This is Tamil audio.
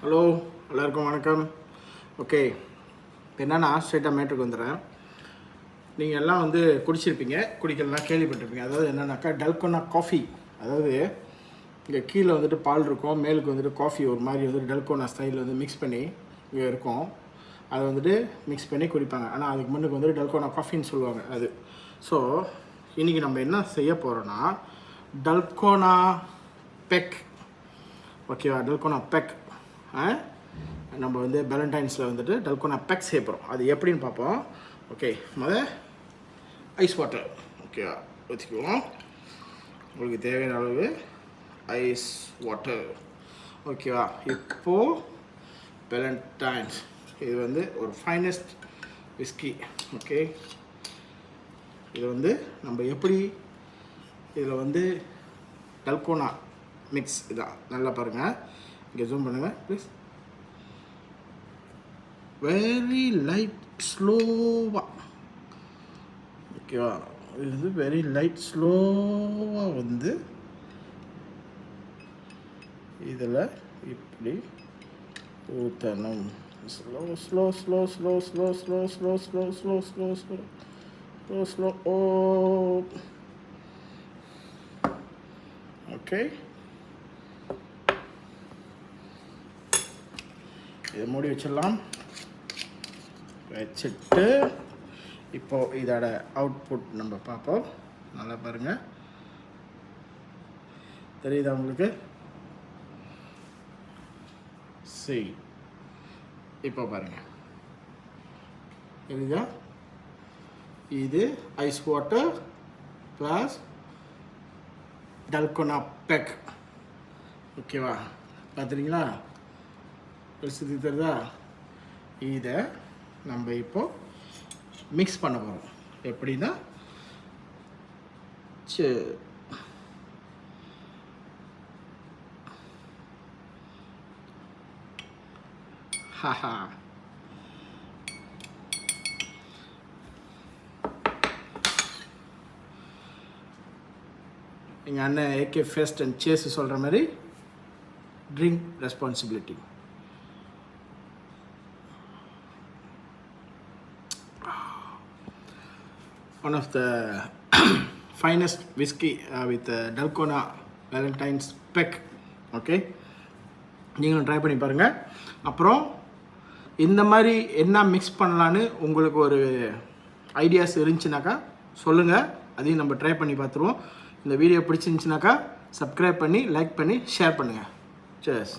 ஹலோ, எல்லாருக்கும் வணக்கம். ஓகே, இப்போ என்னென்னா ஸ்ட்ரெயிட்டாக மேட்ருக்கு வந்துடுறேன். நீங்கள் எல்லாம் குடிச்சிருப்பீங்க, குடிக்கலாம் கேள்விப்பட்டிருப்பீங்க. அதாவது என்னென்னாக்கா டல்கோனா காஃபி. அதாவது இங்கே கீழே பால் இருக்கும், மேலுக்கு காஃபி ஒரு மாதிரி டல்கோனா ஸ்டைலில் மிக்ஸ் பண்ணி இங்கே இருக்கும். அதை மிக்ஸ் பண்ணி குடிப்பாங்க. ஆனால் அதுக்கு முன்னுக்கு டல்கோனா காஃபின்னு சொல்லுவாங்க அது. ஸோ இன்றைக்கி நம்ம என்ன செய்ய போகிறோன்னா டல்கோனா பெக். ஓகேவா? டல்கோனா பெக் நம்ம வேலண்டைன்ஸில் டல்கோனா பெக் செய்ய போகிறோம். அது எப்படின்னு பார்ப்போம். ஓகே, ஐஸ் வாட்டர் ஓகேவா ஊற்றிக்குவோம். உங்களுக்கு தேவையான அளவு ஐஸ் வாட்டர். ஓகேவா? இப்போது வேலண்டைன்ஸ் இது ஒரு ஃபைனஸ்ட் விஸ்கி. ஓகே, இது நம்ம எப்படி இதில் டல்கோனா மிக்ஸ் இதான். நல்லா பாருங்கள், இங்கே ஜூம் பண்ணுங்கள் ப்ளீஸ். வெரி லைட் ஸ்லோவாக. ஓகேவா? இது வெரி லைட் ஸ்லோவாக இதில் இப்படி ஊற்றணும். Slow slow slow slow slow slow slow slow slow slow slow slow slow. Oh okay, இதை மூடி வச்சிடலாம். வச்சுட்டு இப்போது இதோட அவுட்புட் நம்ம பார்ப்போம். நல்லா பாருங்கள், தெரியுதா உங்களுக்கு? சரி, இப்போ பாருங்கள், தெரியுதா? இது ஐஸ் வாட்டர் ப்ளஸ் டல்கோனா பெக். ஓகேவா? பார்த்துறீங்களா? பெருசு தெரியுதா? இதை நம்ம இப்போ மிக்ஸ் பண்ண போகிறோம். எப்படின்னா ஹாஹா, எங்கள் அண்ணன் ஏகே ஃபெஸ்ட் அண்ட் சேஸ் சொல்கிற மாதிரி drink responsibility. One of the finest whiskey with Dalgona Valentine's Peck. Okay, நீங்களும் ட்ரை பண்ணி பாருங்கள். அப்புறம் இந்த மாதிரி என்ன மிக்ஸ் பண்ணலான்னு உங்களுக்கு ஒரு ஐடியாஸ் இருந்துச்சுனாக்கா சொல்லுங்கள், அதையும் நம்ம ட்ரை பண்ணி பார்த்துருவோம். இந்த வீடியோ பிடிச்சிருந்துச்சுனாக்கா சப்ஸ்கிரைப் பண்ணி லைக் பண்ணி ஷேர் பண்ணுங்கள். Cheers.